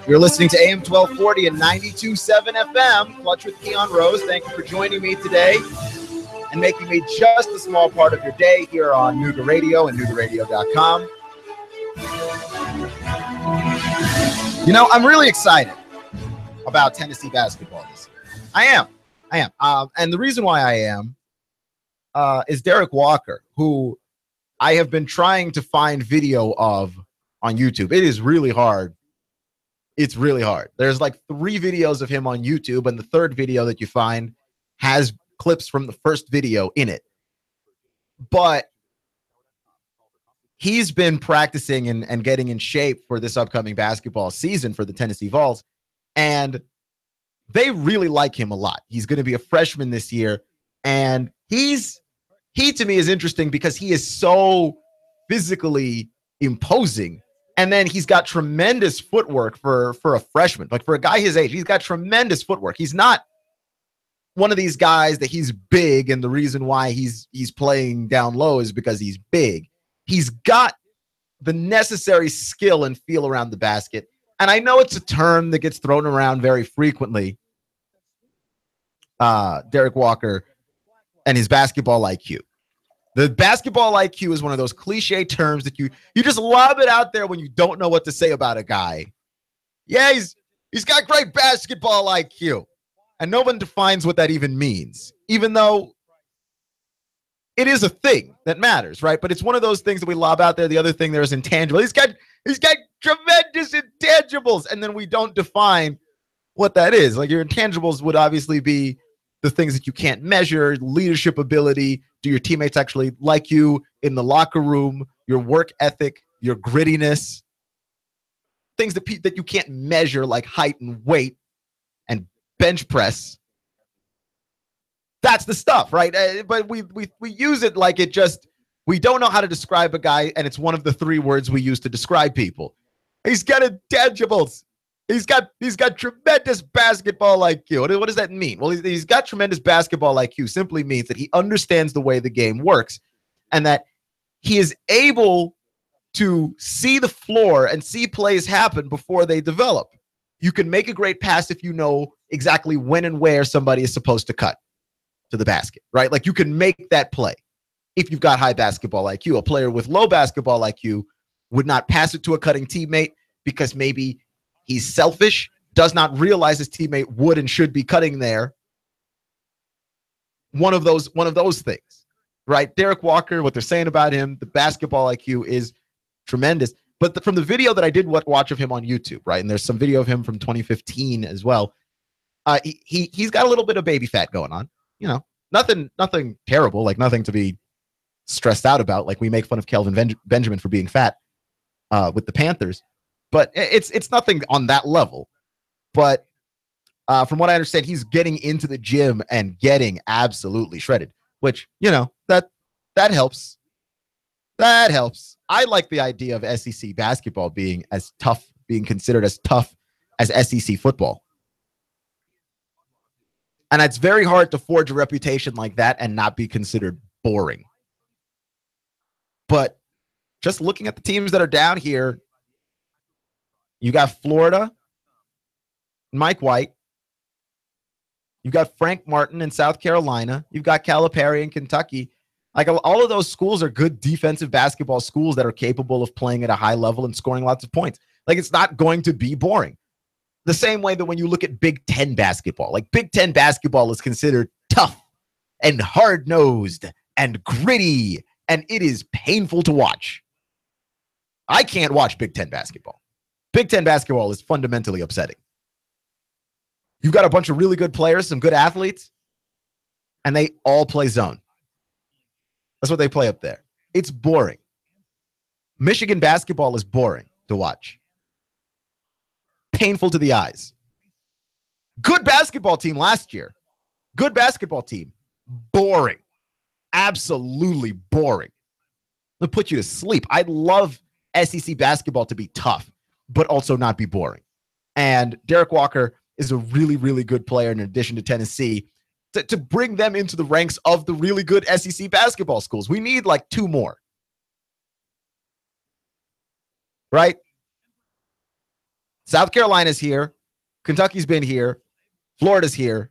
You're listening to AM 1240 and 92.7 FM, Clutch with Keon Rose. Thank you for joining me today and making me just a small part of your day here on Nooga Radio and NoogaRadio.com. You know, I'm really excited about Tennessee basketball this year. I am. And the reason why I am is Derek Walker, who I have been trying to find video of on YouTube. It is really hard. It's really hard. There's like 3 videos of him on YouTube, and the third video that you find has clips from the first video in it. But he's been practicing and getting in shape for this upcoming basketball season for the Tennessee Vols, and they really like him a lot. He's going to be a freshman this year, and he to me is interesting because he is so physically imposing. And then he's got tremendous footwork for a freshman. Like for a guy his age, he's got tremendous footwork. He's not one of these guys that he's big, and the reason why he's playing down low is because he's big. He's got the necessary skill and feel around the basket. And I know it's a term that gets thrown around very frequently. Derek Walker and his basketball IQ. The basketball IQ is one of those cliche terms that you just lob it out there when you don't know what to say about a guy. Yeah, he's got great basketball IQ. And no one defines what that even means, even though it is a thing that matters, right? But it's one of those things that we lob out there. The other thing there is intangible. He's got tremendous intangibles, and then we don't define what that is. Like your intangibles would obviously be the things that you can't measure, leadership ability. Do your teammates actually like you in the locker room? Your work ethic, your grittiness, things that you can't measure, like height and weight and bench press. That's the stuff, right? But we use it like it just, we don't know how to describe a guy, and it's one of the 3 words we use to describe people. He's got intangibles. He's got tremendous basketball IQ. What does that mean? Well, he's got tremendous basketball IQ simply means that he understands the way the game works and that he is able to see the floor and see plays happen before they develop. You can make a great pass if you know exactly when and where somebody is supposed to cut to the basket, right? Like you can make that play if you've got high basketball IQ. A player with low basketball IQ would not pass it to a cutting teammate because maybe he's selfish, does not realize his teammate would and should be cutting there. One of those things, right? Derek Walker, what they're saying about him, the basketball IQ is tremendous. But from the video that I did watch of him on YouTube, right? And there's some video of him from 2015 as well. He's got a little bit of baby fat going on. You know, nothing terrible, like nothing to be stressed out about. Like we make fun of Kelvin Benjamin for being fat with the Panthers. But it's nothing on that level. But from what I understand, he's getting into the gym and getting absolutely shredded, which, you know, that helps. That helps. I like the idea of SEC basketball being considered as tough as SEC football. And it's very hard to forge a reputation like that and not be considered boring. But just looking at the teams that are down here, you got Florida, Mike White. You've got Frank Martin in South Carolina. You've got Calipari in Kentucky. Like all of those schools are good defensive basketball schools that are capable of playing at a high level and scoring lots of points. Like it's not going to be boring. The same way that when you look at Big Ten basketball, like Big Ten basketball is considered tough and hard-nosed and gritty, and it is painful to watch. I can't watch Big Ten basketball. Big Ten basketball is fundamentally upsetting. You've got a bunch of really good players, some good athletes, and they all play zone. That's what they play up there. It's boring. Michigan basketball is boring to watch. Painful to the eyes. Good basketball team last year. Good basketball team. Boring. Absolutely boring. It'll put you to sleep. I'd love SEC basketball to be tough, but also not be boring. And Derek Walker is a really, really good player in addition to Tennessee to bring them into the ranks of the really good SEC basketball schools. We need like 2 more. right? South Carolina's here. Kentucky's been here. Florida's here.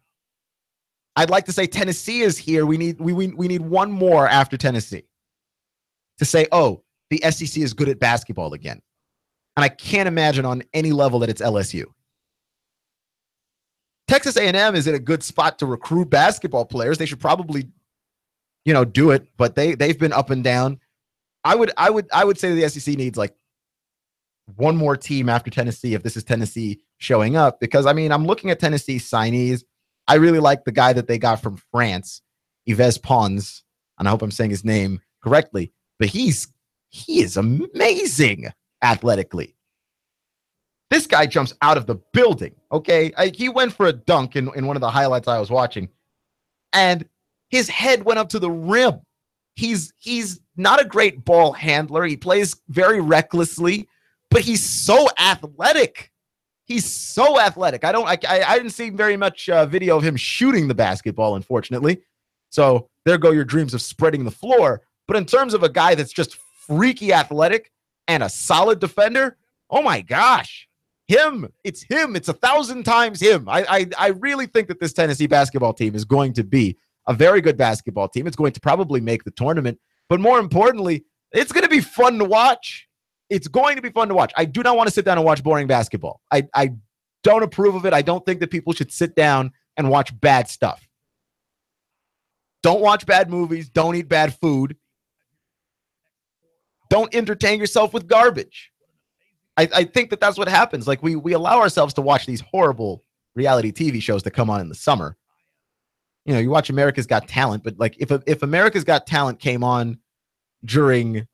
I'd like to say Tennessee is here. We need one more after Tennessee to say, oh, the SEC is good at basketball again. And I can't imagine on any level that it's LSU. Texas A&M is in a good spot to recruit basketball players. They should probably, do it, but they've been up and down. I would say the SEC needs like one more team after Tennessee if this is Tennessee showing up, because I'm looking at Tennessee signees. I really like the guy that they got from France, Yves Pons, and I hope I'm saying his name correctly, but he is amazing athletically. This guy jumps out of the building, okay? He went for a dunk in one of the highlights I was watching, and his head went up to the rim. He's not a great ball handler. He plays very recklessly, but he's so athletic. He's so athletic. I didn't see very much video of him shooting the basketball, unfortunately. So there go your dreams of spreading the floor. But in terms of a guy that's just freaky athletic and a solid defender, oh my gosh, it's him. It's 1,000 times him. I really think that this Tennessee basketball team is going to be a very good basketball team. It's going to probably make the tournament. But more importantly, it's going to be fun to watch. It's going to be fun to watch. I do not want to sit down and watch boring basketball. I don't approve of it. I don't think that people should sit down and watch bad stuff. Don't watch bad movies. Don't eat bad food. Don't entertain yourself with garbage. I think that that's what happens. Like we allow ourselves to watch these horrible reality TV shows that come on in the summer. You watch America's Got Talent, but like if America's Got Talent came on during,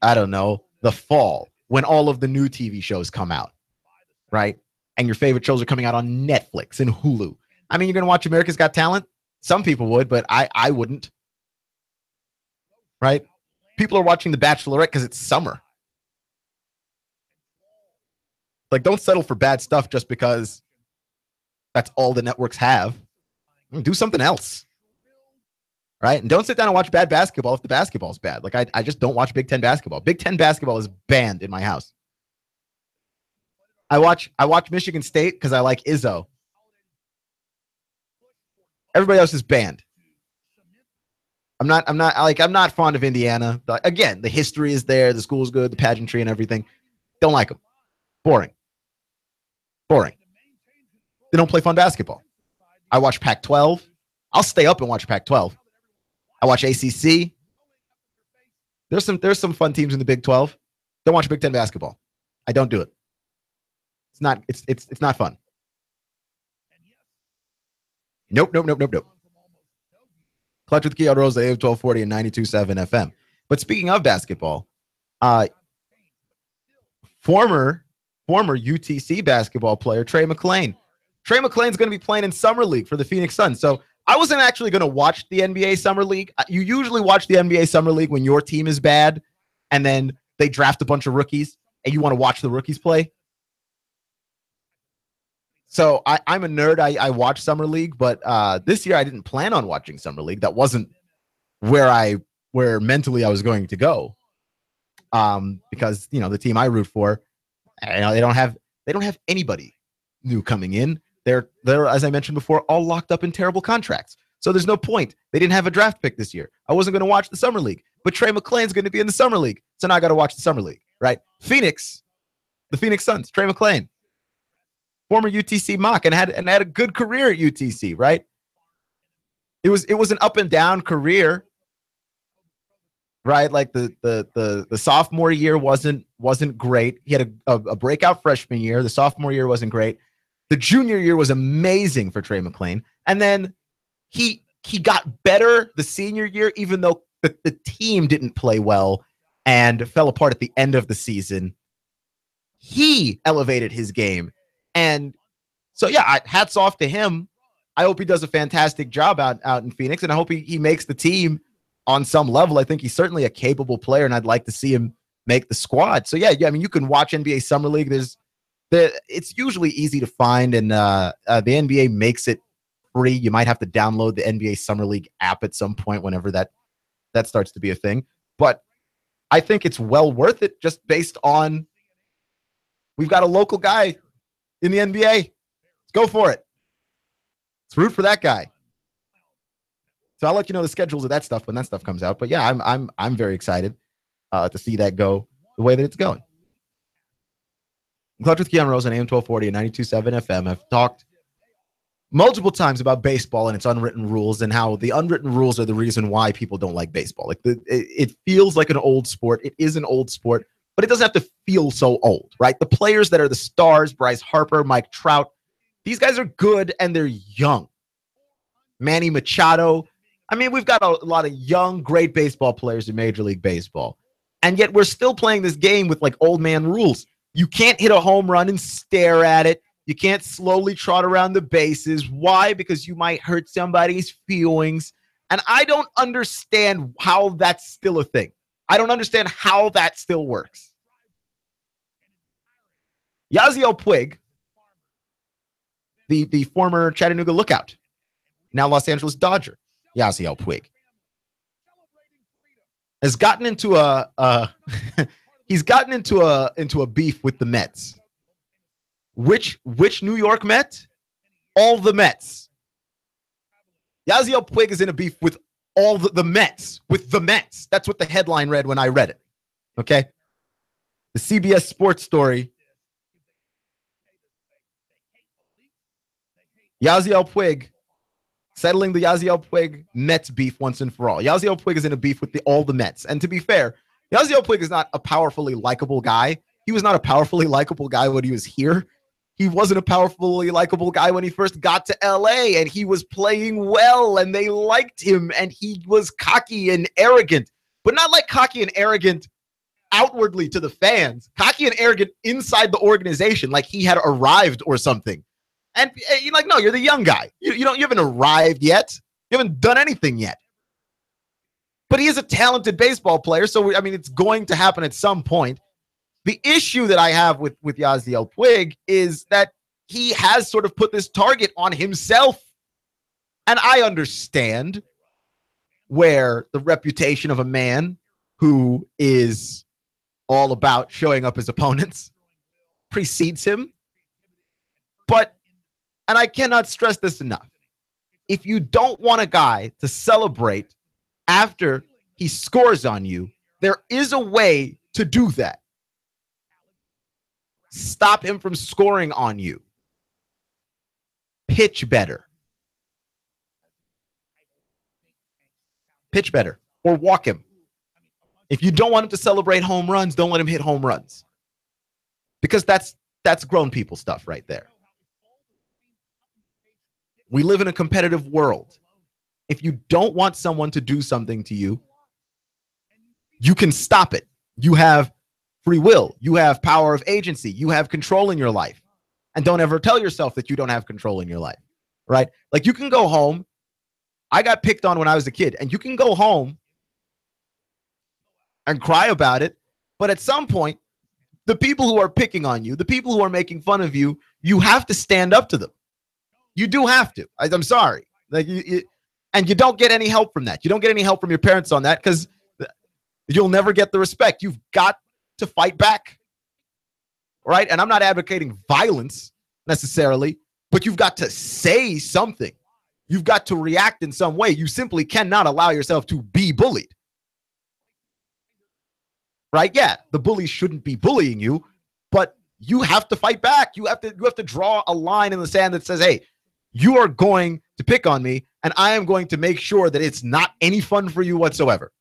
I don't know, the fall, when all of the new TV shows come out, right? And your favorite shows are coming out on Netflix and Hulu. You're going to watch America's Got Talent? Some people would, but I wouldn't, right? People are watching The Bachelorette because it's summer. Like, don't settle for bad stuff just because that's all the networks have. Do something else. Right? And don't sit down and watch bad basketball if the basketball's bad. Like, I just don't watch Big Ten basketball. Big Ten basketball is banned in my house. I watch Michigan State because I like Izzo. Everybody else is banned. I'm not fond of Indiana. But again, the history is there, the school's good, the pageantry and everything. Don't like them. Boring. They don't play fun basketball. I watch Pac-12. I'll stay up and watch Pac-12. I watch ACC. There's some fun teams in the Big 12. Don't watch Big Ten basketball. I don't do it. It's not fun. Nope. Clutch with Keon Rose, AM 1240 and 92.7 FM. But speaking of basketball, former UTC basketball player Trey McClain. Trey McClain's going to be playing in Summer League for the Phoenix Suns. So I wasn't actually going to watch the NBA Summer League. You usually watch the NBA Summer League when your team is bad and then they draft a bunch of rookies and you want to watch the rookies play. So I'm a nerd. I watch Summer League, but this year I didn't plan on watching Summer League. That wasn't where mentally I was going to go. Because the team I root for, they don't have anybody new coming in. They're as I mentioned before, all locked up in terrible contracts. So there's no point. They didn't have a draft pick this year. I wasn't going to watch the Summer League, but Trey McClain's going to be in the Summer League. So now I got to watch the Summer League, right? The Phoenix Suns, Trey McClain, former UTC Mock, and had a good career at UTC, right? It was an up and down career, right? Like the sophomore year wasn't great. He had a breakout freshman year. The sophomore year wasn't great. The junior year was amazing for Trey McClain. And then he got better the senior year, even though the team didn't play well and fell apart at the end of the season. He elevated his game. And so, yeah, hats off to him. I hope he does a fantastic job out in Phoenix, and I hope he makes the team on some level. I think he's certainly a capable player, and I'd like to see him make the squad. So, yeah, you can watch NBA Summer League. It's usually easy to find, and the NBA makes it free. You might have to download the NBA Summer League app at some point whenever that starts to be a thing. But I think it's well worth it just based on we've got a local guy in the NBA. Let's go for it. Let's root for that guy. So I'll let you know the schedules of that stuff when that stuff comes out. But yeah, I'm very excited to see that go the way that it's going. Clutch with Keon Rose on AM 1240 and 92.7 FM. I've talked multiple times about baseball and its unwritten rules and how the unwritten rules are the reason why people don't like baseball. Like it feels like an old sport. It is an old sport, but it doesn't have to feel so old, right? The players that are the stars, Bryce Harper, Mike Trout, these guys are good and they're young. Manny Machado. I mean, we've got a lot of young, great baseball players in Major League Baseball. And yet we're still playing this game with like old man rules. You can't hit a home run and stare at it. You can't slowly trot around the bases. Why? Because you might hurt somebody's feelings. And I don't understand how that's still a thing. I don't understand how that still works. Yasiel Puig, the former Chattanooga lookout, now Los Angeles Dodger, Yasiel Puig, has gotten into he's gotten into a beef with the Mets. Which New York Met? All the Mets. Yasiel Puig is in a beef with all the Mets, with the Mets. That's what the headline read when I read it. Okay? The CBS sports story. Yasiel Puig settling the Yasiel Puig Mets beef once and for all. Yasiel Puig is in a beef with all the Mets. And to be fair, Yasiel Puig is not a powerfully likable guy. He was not a powerfully likable guy when he was here. He wasn't a powerfully likable guy when he first got to LA, and he was playing well and they liked him, and he was cocky and arrogant, but not like cocky and arrogant outwardly to the fans, cocky and arrogant inside the organization, like he had arrived or something. And you're like, no, you're the young guy. You haven't arrived yet. You haven't done anything yet. But he is a talented baseball player, so I mean, it's going to happen at some point. The issue that I have with Yasiel Puig is that he has sort of put this target on himself. And I understand where the reputation of a man who is all about showing up his opponents precedes him. But, and I cannot stress this enough, if you don't want a guy to celebrate after he scores on you, there is a way to do that. Stop him from scoring on you. Pitch better. Pitch better. Or walk him. If you don't want him to celebrate home runs, don't let him hit home runs. Because that's grown people stuff right there. We live in a competitive world. If you don't want someone to do something to you, you can stop it. You have free will. You have power of agency. You have control in your life. And don't ever tell yourself that you don't have control in your life, right? Like you can go home. I got picked on when I was a kid, and you can go home and cry about it. But at some point, the people who are picking on you, the people who are making fun of you, you have to stand up to them. You do have to. I'm sorry. Like and you don't get any help from that. You don't get any help from your parents on that because you'll never get the respect. You've got to fight back, right? And I'm not advocating violence necessarily, but you've got to say something. You've got to react in some way. You simply cannot allow yourself to be bullied, right? Yeah, the bullies shouldn't be bullying you, but you have to fight back. You have to draw a line in the sand that says, hey, you are going to pick on me, and I am going to make sure that it's not any fun for you whatsoever.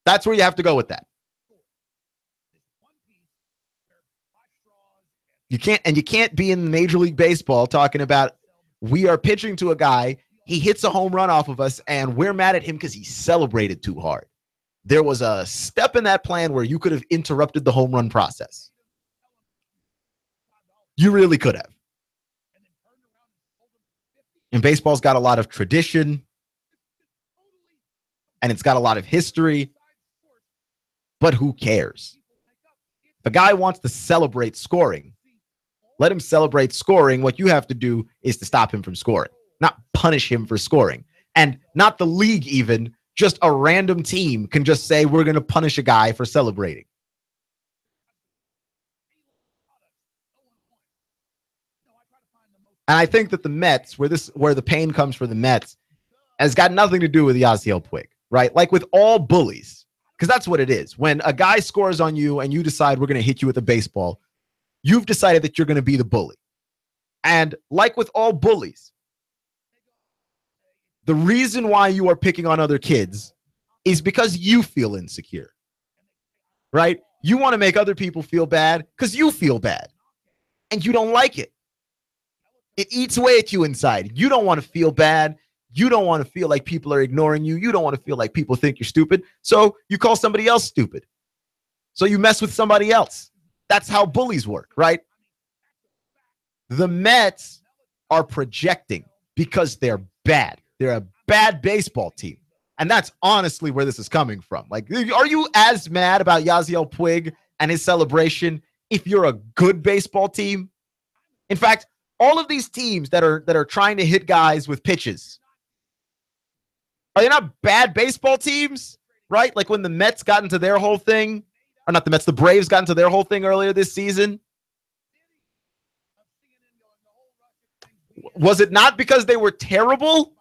That's where you have to go with that. You can't be in Major League Baseball talking about we are pitching to a guy, he hits a home run off of us, and we're mad at him because he celebrated too hard. There was a step in that plan where you could have interrupted the home run process. You really could have. And baseball's got a lot of tradition, and it's got a lot of history. But who cares? If a guy wants to celebrate scoring, let him celebrate scoring. What you have to do is to stop him from scoring, not punish him for scoring. And not the league even just a random team can just say, we're going to punish a guy for celebrating. And I think that the Mets, where the pain comes for the Mets, has got nothing to do with Yasiel Puig, right? Like with all bullies, because that's what it is. When a guy scores on you and you decide we're going to hit you with a baseball, you've decided that you're going to be the bully. And like with all bullies, the reason why you are picking on other kids is because you feel insecure, right? You want to make other people feel bad because you feel bad and you don't like it. It eats away at you inside. You don't want to feel bad. You don't want to feel like people are ignoring you. You don't want to feel like people think you're stupid. So you call somebody else stupid. So you mess with somebody else. That's how bullies work, right? The Mets are projecting because they're bad. They're a bad baseball team. And that's honestly where this is coming from. Like, are you as mad about Yasiel Puig and his celebration if you're a good baseball team? In fact, all of these teams that are trying to hit guys with pitches, are they not bad baseball teams, right? Like when the Mets got into their whole thing, or not the Mets, the Braves got into their whole thing earlier this season. Was it not because they were terrible?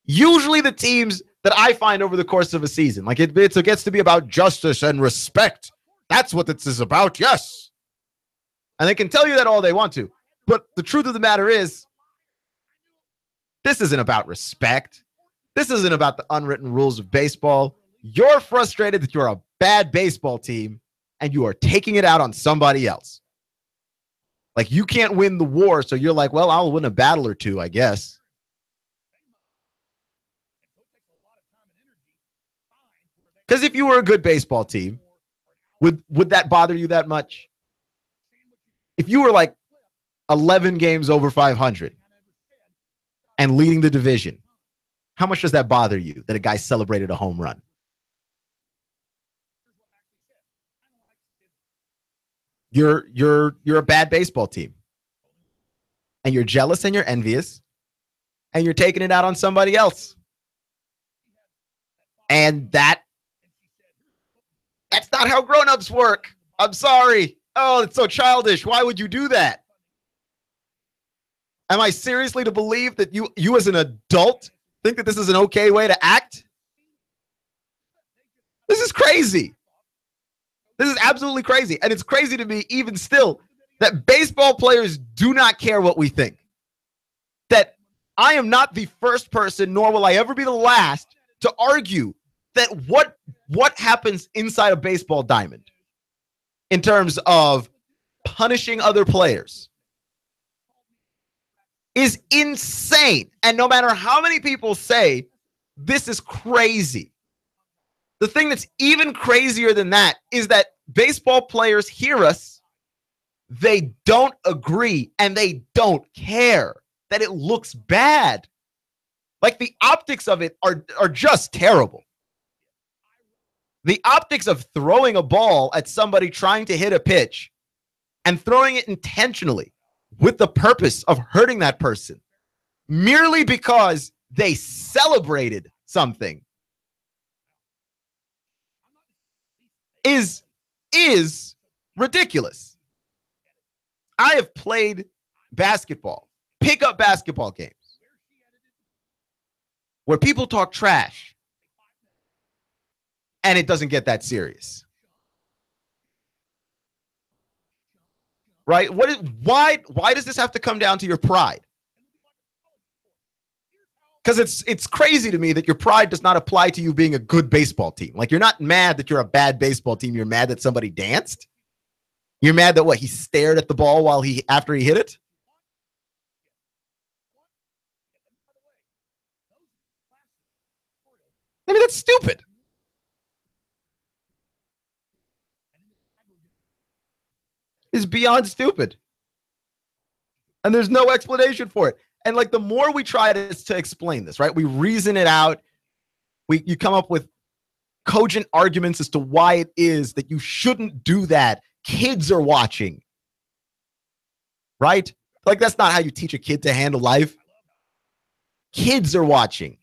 Usually the teams that I find over the course of a season, like it gets to be about justice and respect. That's what this is about, yes. And they can tell you that all they want to. But the truth of the matter is, this isn't about respect. This isn't about the unwritten rules of baseball. You're frustrated that you're a bad baseball team and you are taking it out on somebody else. Like you can't win the war, so you're like, well, I'll win a battle or two, I guess. Because if you were a good baseball team, would that bother you that much? If you were like 11 games over 500 and leading the division, how much does that bother you that a guy celebrated a home run? You're a bad baseball team. And you're jealous and you're envious and you're taking it out on somebody else. And that's not how grown-ups work. I'm sorry. Oh, it's so childish. Why would you do that? Am I seriously to believe that you as an adult think that this is an okay way to act? This is crazy. This is absolutely crazy. And it's crazy to me even still that baseball players do not care what we think. That I am not the first person, nor will I ever be the last, to argue that what happens inside a baseball diamond in terms of punishing other players is insane. And no matter how many people say this is crazy, the thing that's even crazier than that is that baseball players hear us, they don't agree, and they don't care that it looks bad. Like the optics of it are just terrible. The optics of throwing a ball at somebody trying to hit a pitch and throwing it intentionally with the purpose of hurting that person merely because they celebrated something is ridiculous. I have played basketball, pickup basketball games where people talk trash and it doesn't get that serious. Right? Why does this have to come down to your pride? Because it's crazy to me that your pride does not apply to you being a good baseball team. Like, you're not mad that you're a bad baseball team. You're mad that somebody danced. You're mad that he stared at the ball after he hit it. I mean, that's stupid. It's beyond stupid. And there's no explanation for it. And like the more we try to explain this, right? We reason it out. You come up with cogent arguments as to why it is that you shouldn't do that. Kids are watching. Right? Like that's not how you teach a kid to handle life. Kids are watching.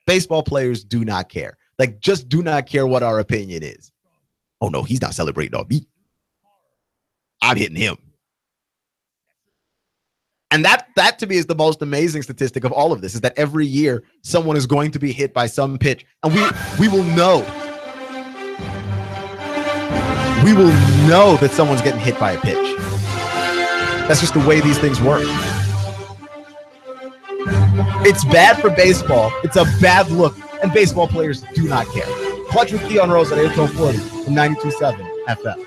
Baseball players do not care. Like, just do not care what our opinion is. Oh, no, he's not celebrating on me. I'm hitting him. And that to me is the most amazing statistic of all of this, is that every year someone is going to be hit by some pitch. And we will know. We will know that someone's getting hit by a pitch. That's just the way these things work. It's bad for baseball. It's a bad look. And baseball players do not care. Clutch with Keon Rose at 8:40 from 92.7 FM.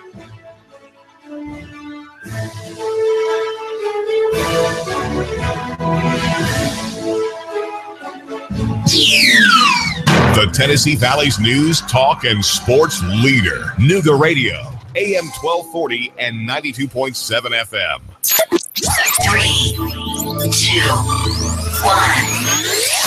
The Tennessee Valley's news, talk, and sports leader. Nooga Radio, AM 1240 and 92.7 FM. 3, 2, 1.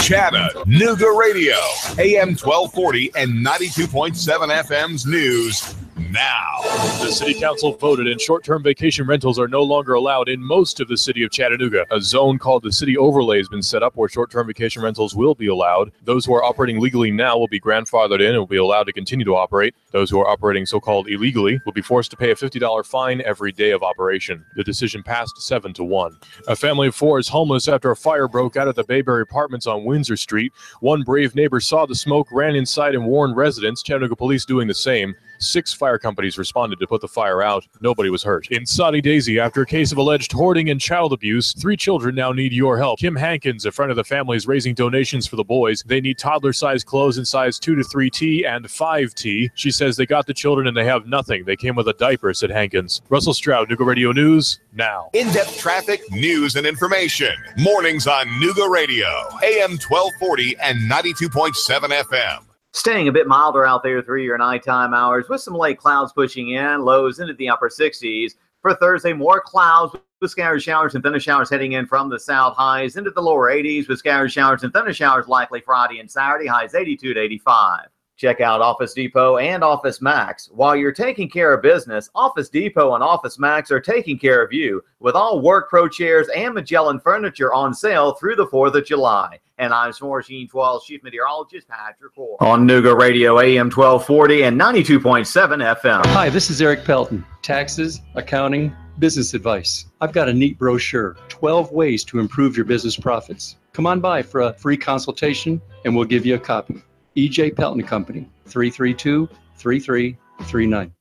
Chattanooga Radio, AM 1240 and 92.7 FM's news now. The city council voted and short-term vacation rentals are no longer allowed in most of the city of Chattanooga. A zone called the city overlay has been set up where short-term vacation rentals will be allowed. Those who are operating legally now will be grandfathered in and will be allowed to continue to operate. Those who are operating so-called illegally will be forced to pay a $50 fine every day of operation. The decision passed 7-1. A family of 4 is homeless after a fire broke out at the Bayberry Apartments on Windsor Street. One brave neighbor saw the smoke, ran inside and warned residents. Chattanooga police doing the same. 6 fire companies responded to put the fire out. Nobody was hurt. In Saudi Daisy, after a case of alleged hoarding and child abuse, 3 children now need your help. Kim Hankins, a friend of the family, is raising donations for the boys. They need toddler-sized clothes in size 2 to 3T and 5T. She says they got the children and they have nothing. They came with a diaper, said Hankins. Russell Stroud, Nooga Radio News, now. In-depth traffic, news, and information. Mornings on Nooga Radio, AM 1240 and 92.7 FM. Staying a bit milder out there through your nighttime hours with some late clouds pushing in, lows into the upper 60s. For Thursday, more clouds with scattered showers and thunder showers heading in from the south, highs into the lower 80s with scattered showers and thunder showers likely Friday and Saturday, highs 82 to 85. Check out Office Depot and Office Max. While you're taking care of business, Office Depot and Office Max are taking care of you with all Work Pro chairs and Magellan furniture on sale through the 4th of July. And I'm Machine 12 Chief Meteorologist Patrick Moore on Nooga Radio AM 1240 and 92.7 FM. Hi, this is Eric Pelton. Taxes, accounting, business advice. I've got a neat brochure, 12 ways to improve your business profits. Come on by for a free consultation and we'll give you a copy. E.J. Pelton Company, 332-3339.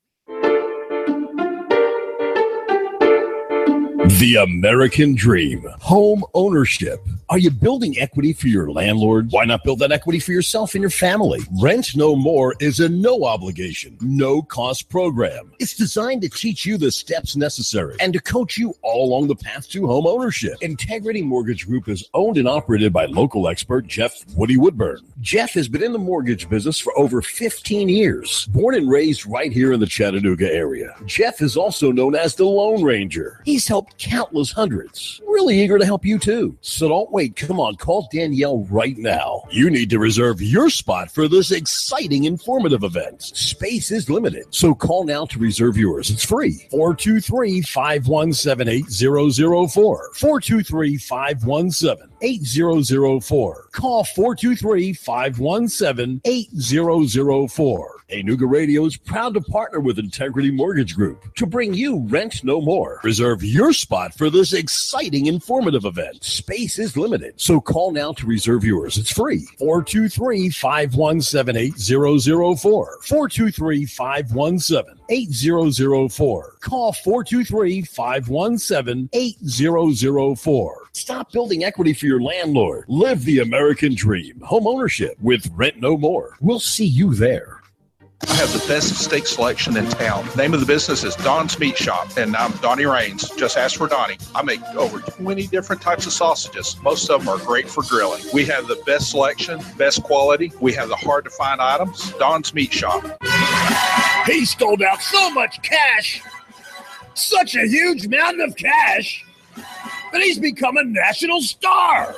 The American dream. Home ownership. Are you building equity for your landlord? Why not build that equity for yourself and your family? Rent No More is a no obligation, no cost program. It's designed to teach you the steps necessary and to coach you all along the path to home ownership. Integrity Mortgage Group is owned and operated by local expert Jeff Woody Woodburn. Jeff has been in the mortgage business for over 15 years. Born and raised right here in the Chattanooga area. Jeff is also known as the Lone Ranger. He's helped countless hundreds. Really eager to help you too. So don't wait. Come on, call Danielle right now. You need to reserve your spot for this exciting, informative event. Space is limited, so call now to reserve yours. It's free. 423-517-8004. 423-517-8004. Call 423-517-8004. Nooga Radio is proud to partner with Integrity Mortgage Group to bring you Rent No More. Reserve your spot for this exciting, informative event. Space is limited, so call now to reserve yours. It's free. 423-517-8004. 423-517-8004. Call 423-517-8004. Stop building equity for your landlord. Live the American dream. Home ownership with Rent No More. We'll see you there. I have the best steak selection in town. Name of the business is Don's Meat Shop, and I'm Donnie Raines. Just ask for Donnie. I make over 20 different types of sausages. Most of them are great for grilling. We have the best selection, best quality. We have the hard-to-find items. Don's Meat Shop. He stole out so much cash, such a huge mountain of cash, that he's become a national star.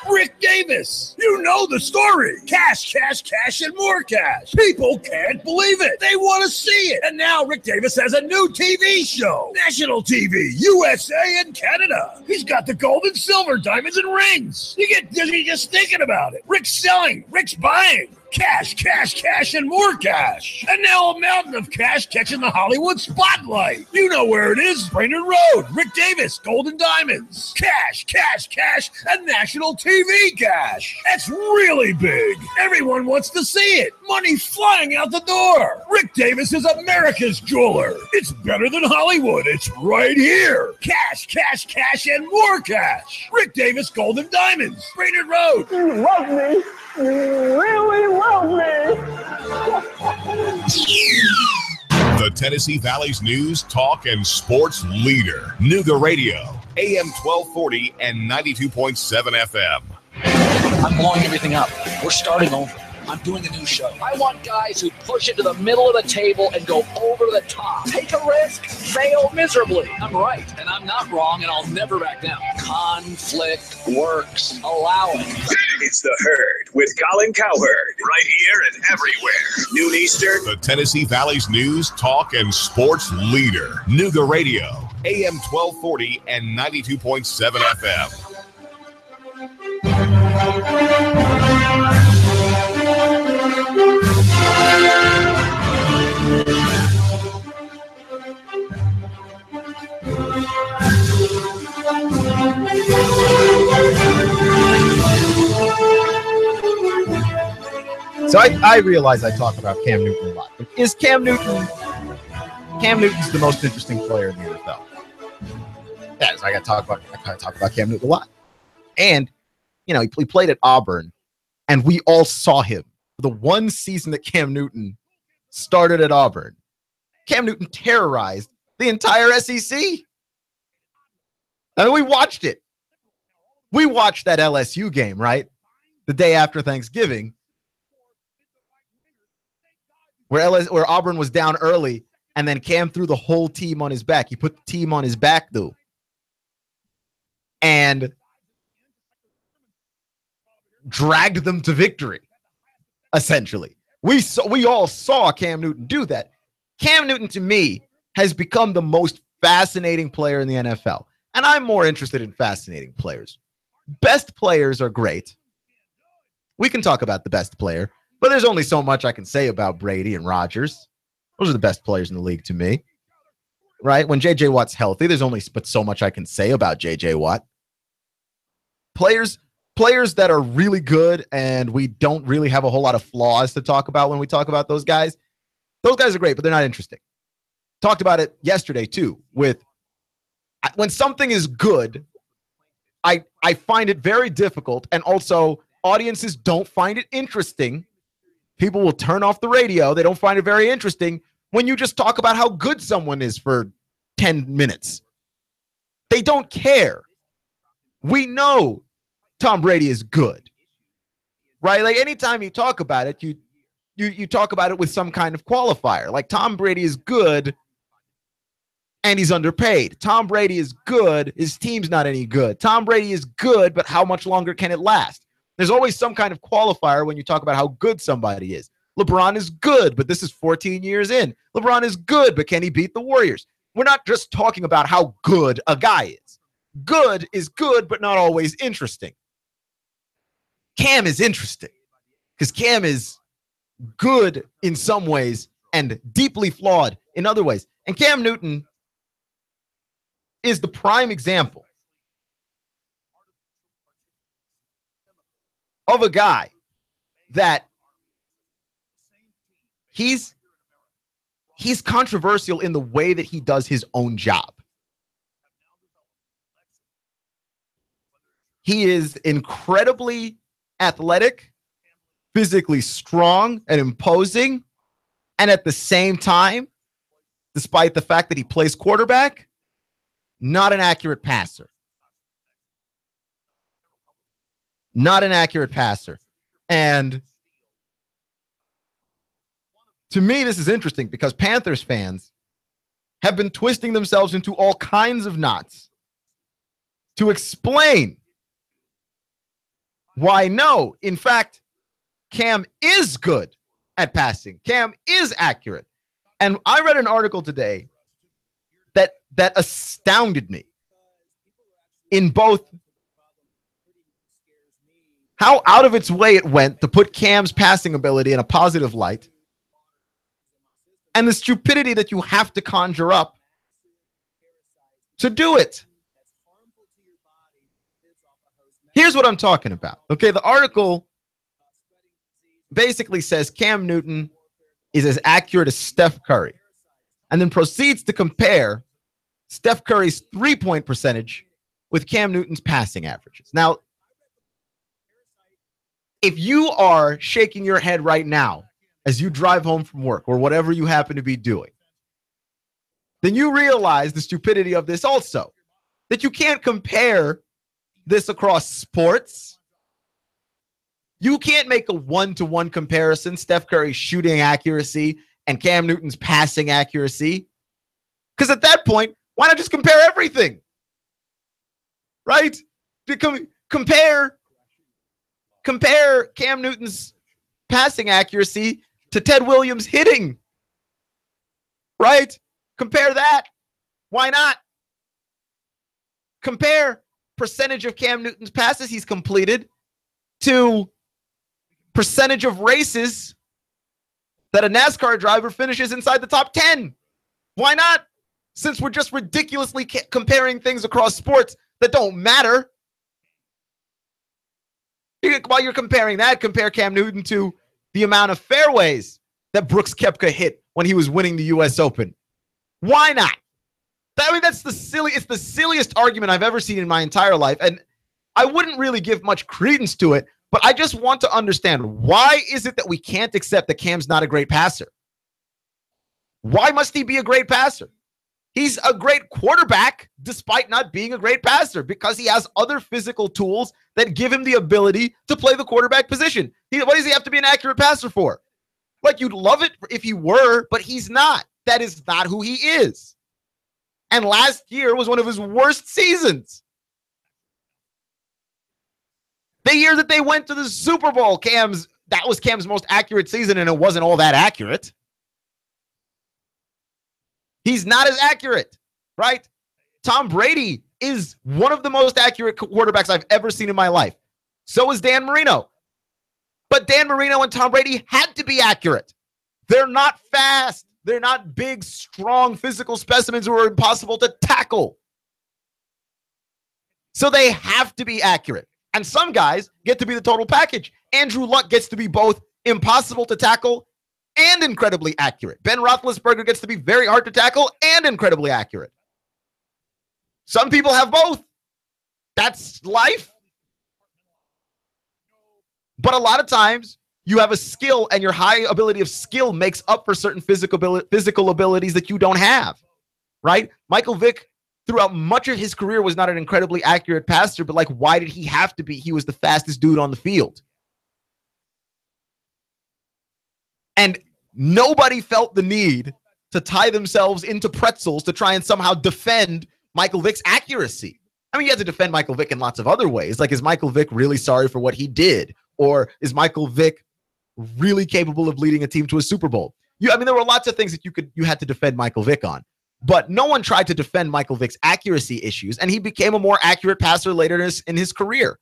Rick Davis. You know the story. Cash, cash, cash, and more cash. People can't believe it. They want to see it. And now Rick Davis has a new TV show. National TV, USA and Canada. He's got the gold and silver, diamonds and rings. You get dizzy just thinking about it. Rick's selling. Rick's buying. Cash, cash, cash, and more cash. And now a mountain of cash catching the Hollywood spotlight. You know where it is. Brainerd Road. Rick Davis, Gold and Diamonds. Cash, cash, cash, and national TV cash. That's really big. Everyone wants to see it. Money flying out the door. Rick Davis is America's jeweler. It's better than Hollywood. It's right here. Cash, cash, cash, and more cash. Rick Davis, Gold and Diamonds. Brainerd Road. You love me. You really love me. The Tennessee Valley's news, talk, and sports leader. Nooga Radio, AM 1240 and 92.7 FM. I'm blowing everything up. We're starting over. I'm doing a new show. I want guys who push it to the middle of the table and go over the top. Take a risk, fail miserably. I'm right, and I'm not wrong, and I'll never back down. Conflict works. Allow it. It's The Herd with Colin Cowherd. Right here and everywhere. Noon Eastern. The Tennessee Valley's news, talk, and sports leader. Nooga Radio, AM 1240 and 92.7 FM. So I realize I talk about Cam Newton a lot. But is Cam Newton's the most interesting player in the NFL? Yeah, so I gotta talk about Cam Newton a lot. And you know, he played at Auburn, and we all saw him. The one season that Cam Newton started at Auburn, Cam Newton terrorized the entire SEC. I mean, we watched it. We watched that LSU game, right? The day after Thanksgiving, where Auburn was down early, and then Cam threw the whole team on his back. He put the team on his back, though. And dragged them to victory, essentially. We all saw Cam Newton do that. Cam Newton, to me, has become the most fascinating player in the NFL. And I'm more interested in fascinating players. Best players are great. We can talk about the best player, but there's only so much I can say about Brady and Rodgers. Those are the best players in the league to me. Right? When J.J. Watt's healthy, there's only but so much I can say about J.J. Watt. Players that are really good and we don't really have a whole lot of flaws to talk about when we talk about those guys are great, but they're not interesting. Talked about it yesterday, too, with when something is good, I find it very difficult, and also audiences don't find it interesting. People will turn off the radio. They don't find it very interesting when you just talk about how good someone is for 10 minutes. They don't care. We know Tom Brady is good, right? Like anytime you talk about it, you talk about it with some kind of qualifier. Like Tom Brady is good and he's underpaid. Tom Brady is good. His team's not any good. Tom Brady is good, but how much longer can it last? There's always some kind of qualifier when you talk about how good somebody is. LeBron is good, but this is 14 years in. LeBron is good, but can he beat the Warriors? We're not just talking about how good a guy is. Good is good, but not always interesting. Cam is interesting because Cam is good in some ways and deeply flawed in other ways. And Cam Newton is the prime example of a guy that he's controversial in the way that he does his own job. He is incredibly athletic, physically strong and imposing, and at the same time, despite the fact that he plays quarterback, not an accurate passer. Not an accurate passer. And to me, this is interesting because Panthers fans have been twisting themselves into all kinds of knots to explain Why, no. In fact, Cam is good at passing. Cam is accurate. And I read an article today that astounded me in both how out of its way it went to put Cam's passing ability in a positive light and the stupidity that you have to conjure up to do it. Here's what I'm talking about. Okay, the article basically says Cam Newton is as accurate as Steph Curry, and then proceeds to compare Steph Curry's three-point percentage with Cam Newton's passing averages. Now, if you are shaking your head right now as you drive home from work or whatever you happen to be doing, then you realize the stupidity of this also, that you can't compare this across sports. You can't make a one-to-one comparison, Steph Curry's shooting accuracy and Cam Newton's passing accuracy. Because at that point, why not just compare everything? Right? Compare Cam Newton's passing accuracy to Ted Williams' hitting. Right? Compare that. Why not? Compare percentage of Cam Newton's passes he's completed to percentage of races that a NASCAR driver finishes inside the top 10. Why not? Since we're just ridiculously comparing things across sports that don't matter. While you're comparing that, compare Cam Newton to the amount of fairways that Brooks Koepka hit when he was winning the U.S. Open. Why not? I mean, it's the silliest argument I've ever seen in my entire life, and I wouldn't really give much credence to it, but I just want to understand, why is it that we can't accept that Cam's not a great passer? Why must he be a great passer? He's a great quarterback despite not being a great passer because he has other physical tools that give him the ability to play the quarterback position. What does he have to be an accurate passer for? Like, you'd love it if he were, but he's not. That is not who he is. And last year was one of his worst seasons. The year that they went to the Super Bowl, that was Cam's most accurate season, and it wasn't all that accurate. He's not as accurate, right? Tom Brady is one of the most accurate quarterbacks I've ever seen in my life. So is Dan Marino. But Dan Marino and Tom Brady had to be accurate. They're not fast. They're not big, strong, physical specimens who are impossible to tackle. So they have to be accurate. And some guys get to be the total package. Andrew Luck gets to be both impossible to tackle and incredibly accurate. Ben Roethlisberger gets to be very hard to tackle and incredibly accurate. Some people have both. That's life. But a lot of times, you have a skill, and your high ability of skill makes up for certain physical abilities that you don't have, right? Michael Vick, throughout much of his career, was not an incredibly accurate passer, but like, why did he have to be? He was the fastest dude on the field. And nobody felt the need to tie themselves into pretzels to try and somehow defend Michael Vick's accuracy. I mean, you have to defend Michael Vick in lots of other ways. Like, is Michael Vick really sorry for what he did? Or is Michael Vick really capable of leading a team to a Super Bowl? There were lots of things that you had to defend Michael Vick on. But no one tried to defend Michael Vick's accuracy issues, and he became a more accurate passer later in his career.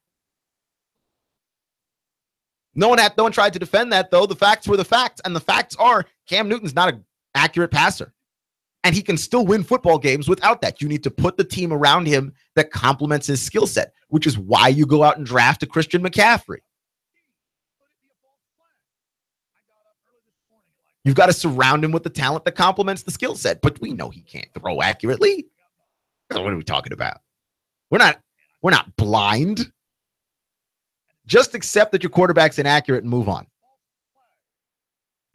No one tried to defend that, though. The facts were the facts, and the facts are Cam Newton's not an accurate passer. And he can still win football games without that. You need to put the team around him that complements his skill set, which is why you go out and draft a Christian McCaffrey. You've got to surround him with the talent that complements the skill set. But we know he can't throw accurately. What are we talking about? We're not blind. Just accept that your quarterback's inaccurate and move on.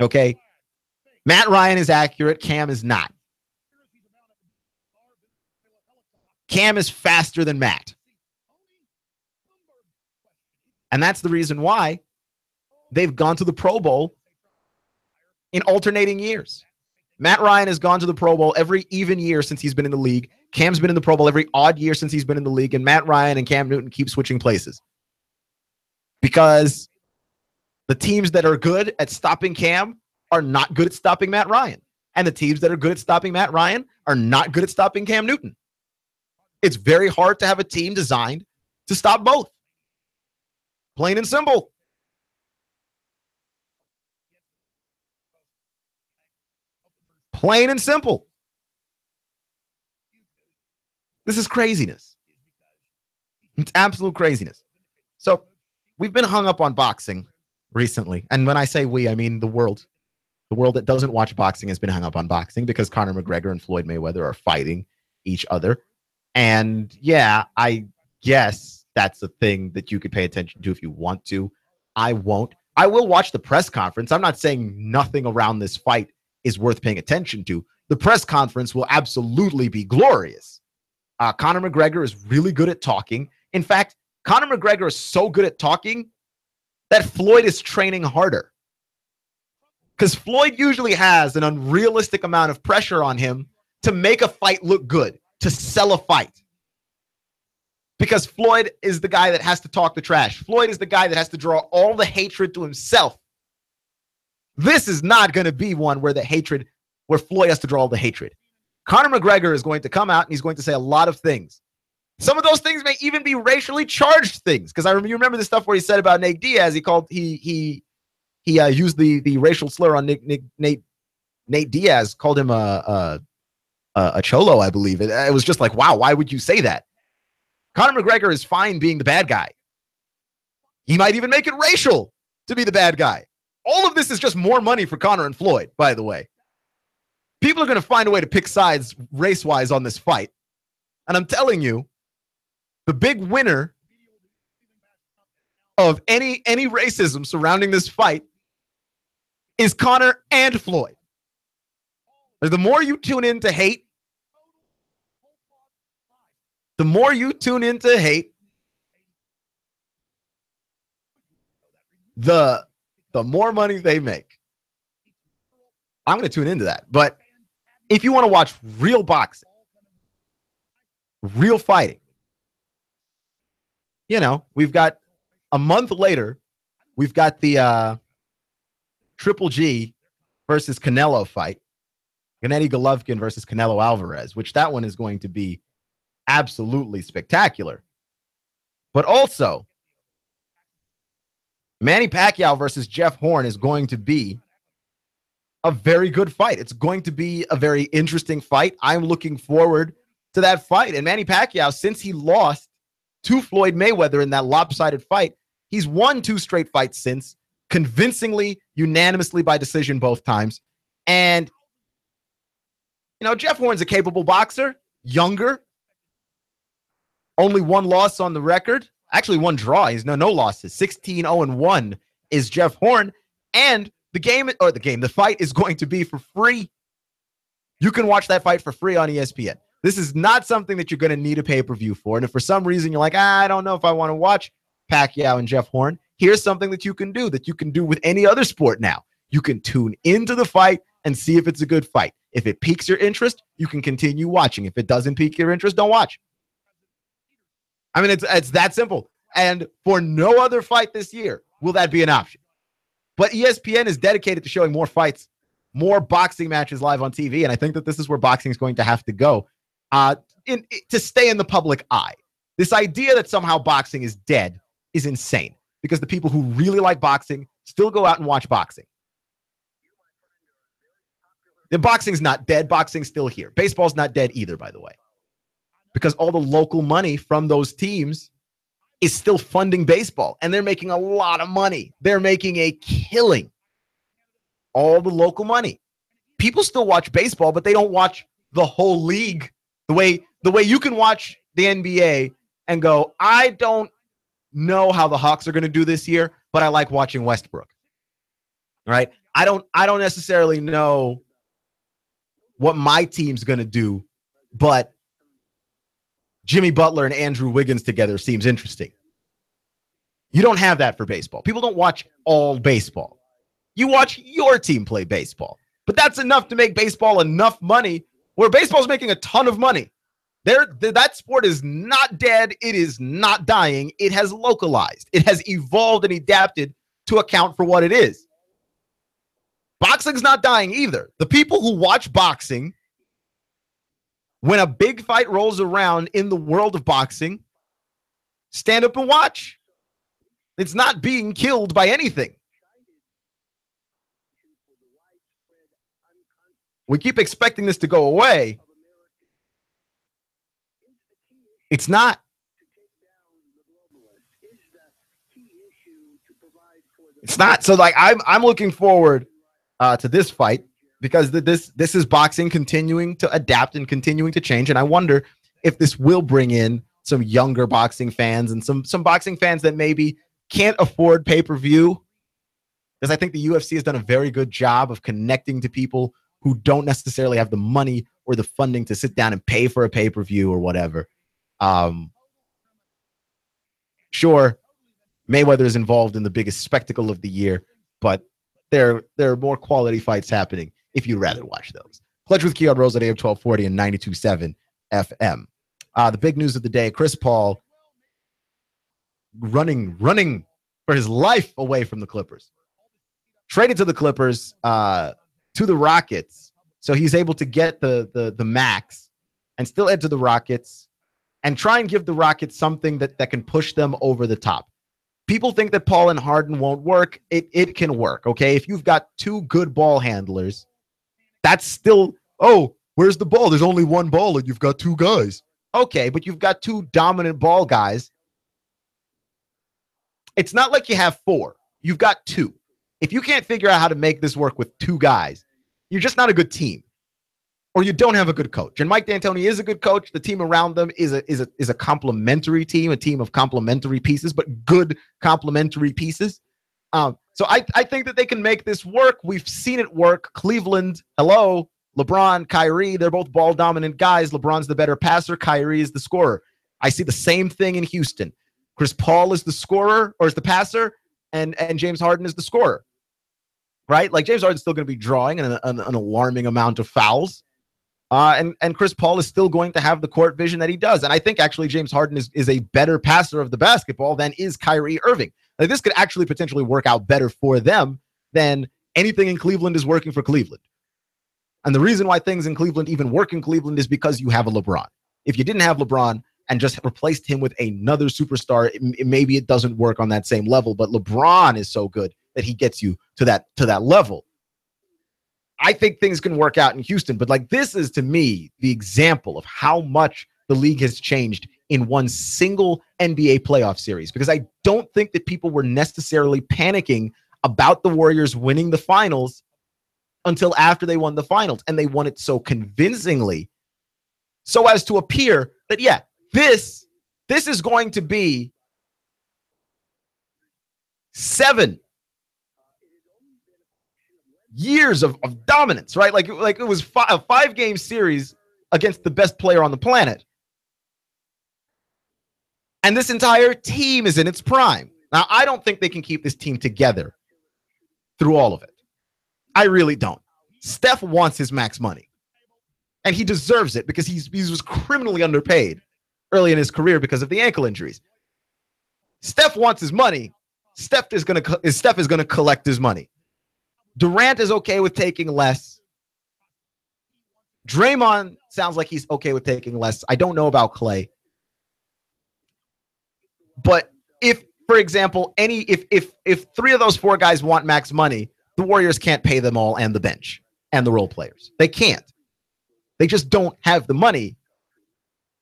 Okay? Matt Ryan is accurate. Cam is not. Cam is faster than Matt. And that's the reason why they've gone to the Pro Bowl in alternating years. Matt Ryan has gone to the Pro Bowl every even year since he's been in the league. Cam's been in the Pro Bowl every odd year since he's been in the league. And Matt Ryan and Cam Newton keep switching places. because the teams that are good at stopping Cam are not good at stopping Matt Ryan. And the teams that are good at stopping Matt Ryan are not good at stopping Cam Newton. It's very hard to have a team designed to stop both. Plain and simple. Plain and simple. This is craziness. It's absolute craziness. So we've been hung up on boxing recently. And when I say we, I mean the world. The world that doesn't watch boxing has been hung up on boxing because Conor McGregor and Floyd Mayweather are fighting each other. And yeah, I guess that's a thing that you could pay attention to if you want to. I won't. I will watch the press conference. I'm not saying nothing around this fight is worth paying attention to. The press conference will absolutely be glorious. Conor McGregor is really good at talking. In fact, Conor McGregor is so good at talking that Floyd is training harder. Because Floyd usually has an unrealistic amount of pressure on him to make a fight look good, to sell a fight. Because Floyd is the guy that has to talk the trash. Floyd is the guy that has to draw all the hatred to himself. This is not going to be one where Floyd has to draw all the hatred. Conor McGregor is going to come out and he's going to say a lot of things. Some of those things may even be racially charged things. Because you remember the stuff where he said about Nate Diaz. He used the racial slur on Nate Diaz, called him a cholo, I believe. It was just like, wow, why would you say that? Conor McGregor is fine being the bad guy. He might even make it racial to be the bad guy. All of this is just more money for Conor and Floyd, by the way. People are going to find a way to pick sides race-wise on this fight. And I'm telling you, the big winner of any racism surrounding this fight is Conor and Floyd. The more you tune in to hate, the more money they make. I'm going to tune into that. But if you want to watch real boxing, real fighting, we've got a month later, we've got the Triple G versus Canelo fight. Gennady Golovkin versus Canelo Alvarez, which that one is going to be absolutely spectacular. But also, Manny Pacquiao versus Jeff Horn is going to be a very good fight. It's going to be a very interesting fight. I'm looking forward to that fight. And Manny Pacquiao, since he lost to Floyd Mayweather in that lopsided fight, he's won 2 straight fights since, convincingly, unanimously by decision both times. And, Jeff Horn's a capable boxer, younger, only 1 loss on the record. Actually, 1 draw. He's no losses. 16-0-1 is Jeff Horn. And the fight is going to be for free. You can watch that fight for free on ESPN. This is not something that you're going to need a pay-per-view for. And if for some reason you're like, I don't know if I want to watch Pacquiao and Jeff Horn, here's something that you can do with any other sport now. You can tune into the fight and see if it's a good fight. If it piques your interest, you can continue watching. If it doesn't pique your interest, don't watch. I mean, it's that simple. And for no other fight this year will that be an option. But ESPN is dedicated to showing more fights, more boxing matches live on TV. And I think that this is where boxing is going to have to go to stay in the public eye. This idea that somehow boxing is dead is insane because the people who really like boxing still go out and watch boxing. The boxing's not dead. Boxing's still here. Baseball's not dead either, by the way, because all the local money from those teams is still funding baseball, and they're making a lot of money. They're making a killing. All the local money. People still watch baseball, but they don't watch the whole league the way you can watch the NBA and go, I don't know how the Hawks are going to do this year, but I like watching Westbrook. All right? I don't necessarily know what my team's going to do, but Jimmy Butler and Andrew Wiggins together seems interesting. You don't have that for baseball. People don't watch all baseball. You watch your team play baseball. But that's enough to make baseball enough money where baseball's making a ton of money. That sport is not dead. It is not dying. It has localized. It has evolved and adapted to account for what it is. Boxing's not dying either. The people who watch boxing, when a big fight rolls around in the world of boxing, stand up and watch. It's not being killed by anything. We keep expecting this to go away. It's not. It's not. So, like, I'm looking forward to this fight because this is boxing continuing to adapt and continuing to change. And I wonder if this will bring in some younger boxing fans and some boxing fans that maybe can't afford pay-per-view. Because I think the UFC has done a very good job of connecting to people who don't necessarily have the money or the funding to sit down and pay for a pay-per-view or whatever. Sure, Mayweather is involved in the biggest spectacle of the year, but there are more quality fights happening if you'd rather watch those. Pledge with Keon Rose at AM 1240 and 92.7 FM. The big news of the day, Chris Paul running for his life away from the Clippers. Traded to the Clippers, to the Rockets, so he's able to get the max and still head to the Rockets and try and give the Rockets something that can push them over the top. People think that Paul and Harden won't work. It can work, okay? If you've got two good ball handlers, that's still, oh, where's the ball? There's only one ball and you've got two guys. Okay, but you've got two dominant ball guys. It's not like you have four. You've got two. If you can't figure out how to make this work with two guys, you're just not a good team. Or you don't have a good coach. And Mike D'Antoni is a good coach. The team around them is a complementary team, a team of complementary pieces, but good complementary pieces. So I think that they can make this work. We've seen it work. Cleveland, hello, LeBron, Kyrie, they're both ball dominant guys. LeBron's the better passer. Kyrie is the scorer. I see the same thing in Houston. Chris Paul is the scorer or is the passer, and James Harden is the scorer. Right? Like James Harden's still going to be drawing an alarming amount of fouls. And Chris Paul is still going to have the court vision that he does. And I think actually James Harden is a better passer of the basketball than is Kyrie Irving. Like, this could actually potentially work out better for them than anything in Cleveland is working for Cleveland. And the reason why things in Cleveland even work in Cleveland is because you have a LeBron. If you didn't have LeBron and just replaced him with another superstar, maybe it doesn't work on that same level. But LeBron is so good that he gets you to that level. I think things can work out in Houston, but like this is to me the example of how much the league has changed in one single NBA playoff series, because I don't think that people were necessarily panicking about the Warriors winning the finals until after they won the finals, and they won it so convincingly so as to appear that, yeah, this is going to be 7 years of dominance, right? Like it was a 5-game series against the best player on the planet. And this entire team is in its prime. Now, I don't think they can keep this team together through all of it. I really don't. Steph wants his max money. And he deserves it because he was criminally underpaid early in his career because of the ankle injuries. Steph wants his money. Steph is going to collect his money. Durant is okay with taking less. Draymond sounds like he's okay with taking less. I don't know about Clay. But if, for example, if 3 of those 4 guys want max money, the Warriors can't pay them all and the bench and the role players. They can't. They just don't have the money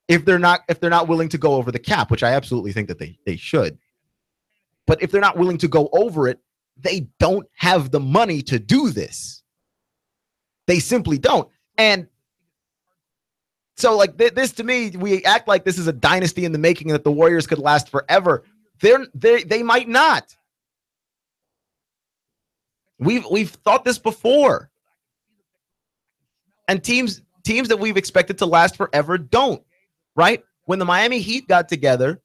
if they're not willing to go over the cap, which I absolutely think that they should. But if they're not willing to go over it, they don't have the money to do this. They simply don't. And so like this to me, we act like this is a dynasty in the making and that the Warriors could last forever. They might not. We've thought this before. And teams that we've expected to last forever don't, right? When the Miami Heat got together,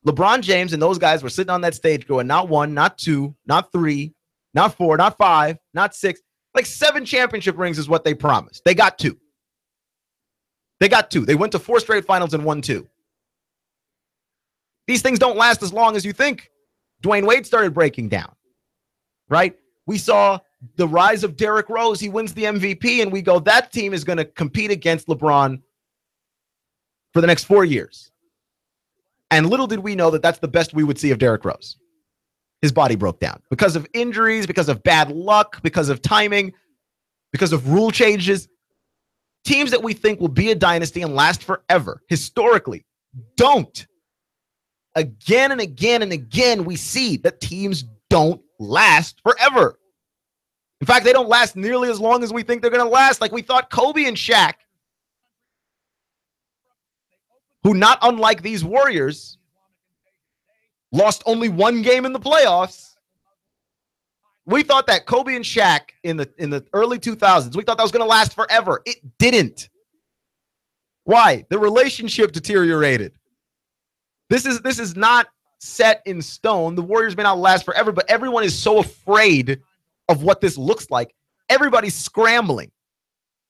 LeBron James and those guys were sitting on that stage going, not 1, not 2, not 3, not 4, not 5, not 6. Like 7 championship rings is what they promised. They got 2. They got 2. They went to 4 straight finals and won 2. These things don't last as long as you think. Dwayne Wade started breaking down, right? We saw the rise of Derrick Rose. He wins the MVP, and we go, that team is going to compete against LeBron for the next 4 years. And little did we know that that's the best we would see of Derrick Rose. His body broke down because of injuries, because of bad luck, because of timing, because of rule changes. Teams that we think will be a dynasty and last forever, historically, don't. Again and again and again, we see that teams don't last forever. In fact, they don't last nearly as long as we think they're going to last. Like we thought Kobe and Shaq, who not unlike these Warriors, lost only 1 game in the playoffs. We thought that Kobe and Shaq in the early 2000s, we thought that was going to last forever. It didn't. Why? The relationship deteriorated. This is not set in stone. The Warriors may not last forever, but everyone is so afraid of what this looks like. Everybody's scrambling.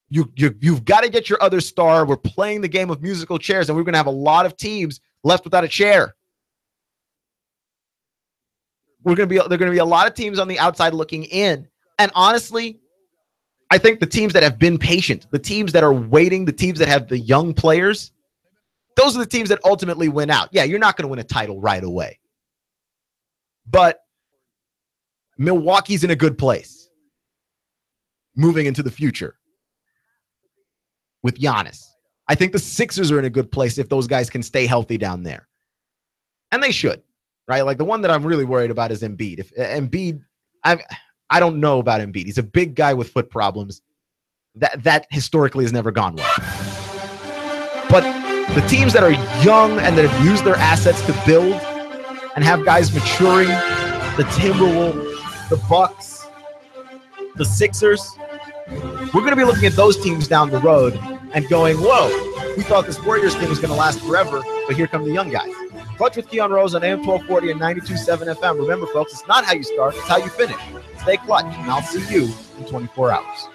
You've got to get your other star. We're playing the game of musical chairs, and we're going to have a lot of teams left without a chair. There are going to be a lot of teams on the outside looking in. And honestly, I think the teams that have been patient, the teams that are waiting, the teams that have the young players, those are the teams that ultimately win out. Yeah, you're not going to win a title right away. But Milwaukee's in a good place moving into the future with Giannis. I think the Sixers are in a good place if those guys can stay healthy down there. And they should, right? Like the one that I'm really worried about is Embiid. If Embiid, I don't know about Embiid. He's a big guy with foot problems. That historically has never gone well. But the teams that are young and that have used their assets to build and have guys maturing, the Timberwolves, the Bucks, the Sixers, we're going to be looking at those teams down the road and going, whoa, we thought this Warriors thing was going to last forever, but here come the young guys. Clutch with Keon Rose on AM 1240 and 92.7 FM. Remember, folks, it's not how you start, it's how you finish. Stay clutch, and I'll see you in 24 hours.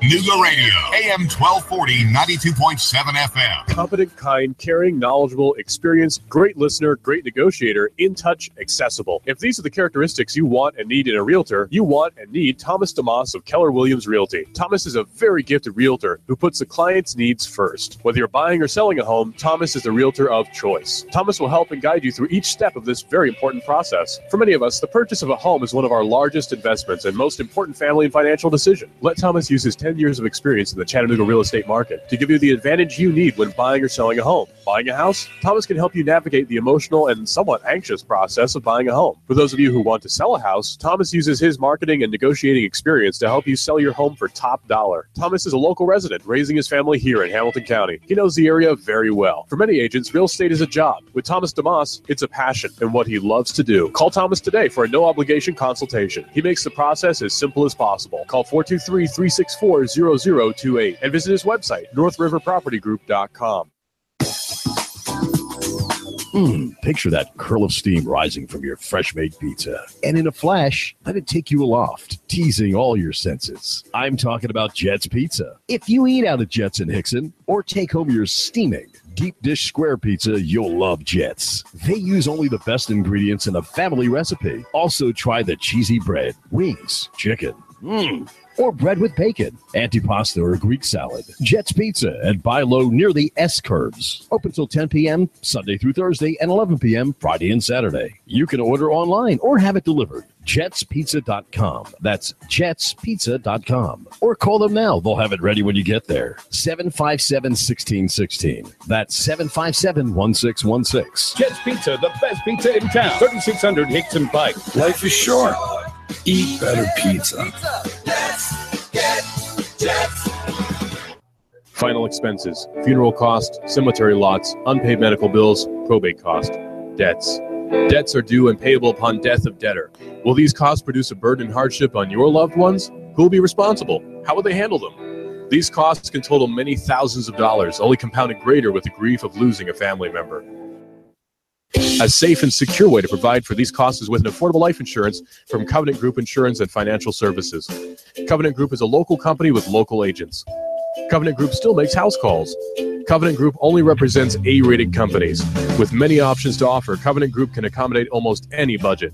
Nooga Radio, AM 1240, 92.7 FM. Competent, kind, caring, knowledgeable, experienced, great listener, great negotiator, in touch, accessible. If these are the characteristics you want and need in a realtor, you want and need Thomas DeMoss of Keller Williams Realty. Thomas is a very gifted realtor who puts the client's needs first. Whether you're buying or selling a home, Thomas is the realtor of choice. Thomas will help and guide you through each step of this very important process. For many of us, the purchase of a home is one of our largest investments and most important family and financial decision. Let Thomas use his 10 years of experience in the Chattanooga real estate market to give you the advantage you need when buying or selling a home. Buying a house? Thomas can help you navigate the emotional and somewhat anxious process of buying a home. For those of you who want to sell a house, Thomas uses his marketing and negotiating experience to help you sell your home for top dollar. Thomas is a local resident raising his family here in Hamilton County. He knows the area very well. For many agents, real estate is a job. With Thomas DeMoss, it's a passion and what he loves to do. Call Thomas today for a no-obligation consultation. He makes the process as simple as possible. Call 423-364-0028 and visit his website, northriverpropertygroup.com. Picture that curl of steam rising from your fresh-made pizza. And in a flash, let it take you aloft, teasing all your senses. I'm talking about Jet's Pizza. If you eat out at Jet's in Hickson or take home your steaming deep dish square pizza, you'll love Jet's. They use only the best ingredients in a family recipe. Also try the cheesy bread, wings, chicken, or bread with bacon, antipasta, or Greek salad. Jet's Pizza at Buy Low near the S-Curves. Open till 10 p.m. Sunday through Thursday and 11 p.m. Friday and Saturday. You can order online or have it delivered. jetspizza.com. That's jetspizza.com. Or call them now. They'll have it ready when you get there. 757-1616. That's 757-1616. Jet's Pizza, the best pizza in town. 3600 Hickson Pike. Life is short. Eat better pizza. Final expenses, funeral cost, cemetery lots, unpaid medical bills, probate cost, debts. Debts are due and payable upon death of debtor. Will these costs produce a burden and hardship on your loved ones? Who will be responsible? How will they handle them? These costs can total many thousands of dollars, only compounded greater with the grief of losing a family member. A safe and secure way to provide for these costs is with an affordable life insurance from Covenant Group Insurance and Financial Services. Covenant Group is a local company with local agents. Covenant Group still makes house calls. Covenant Group only represents A-rated companies. With many options to offer, Covenant Group can accommodate almost any budget.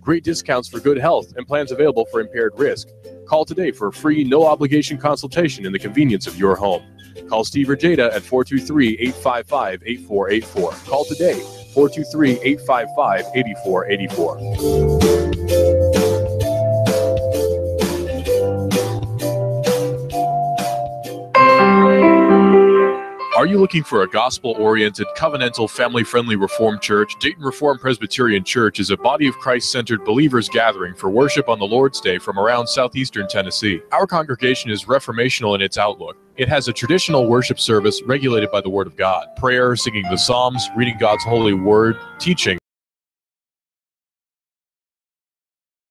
Great discounts for good health and plans available for impaired risk. Call today for a free, no-obligation consultation in the convenience of your home. Call Steve or Jada at 423-855-8484. Call today, 423-855-8484. Are you looking for a gospel-oriented, covenantal, family-friendly Reformed church? Dayton Reformed Presbyterian Church is a body of Christ-centered believers gathering for worship on the Lord's Day from around southeastern Tennessee. Our congregation is reformational in its outlook. It has a traditional worship service regulated by the Word of God. Prayer, singing the Psalms, reading God's holy word, teaching,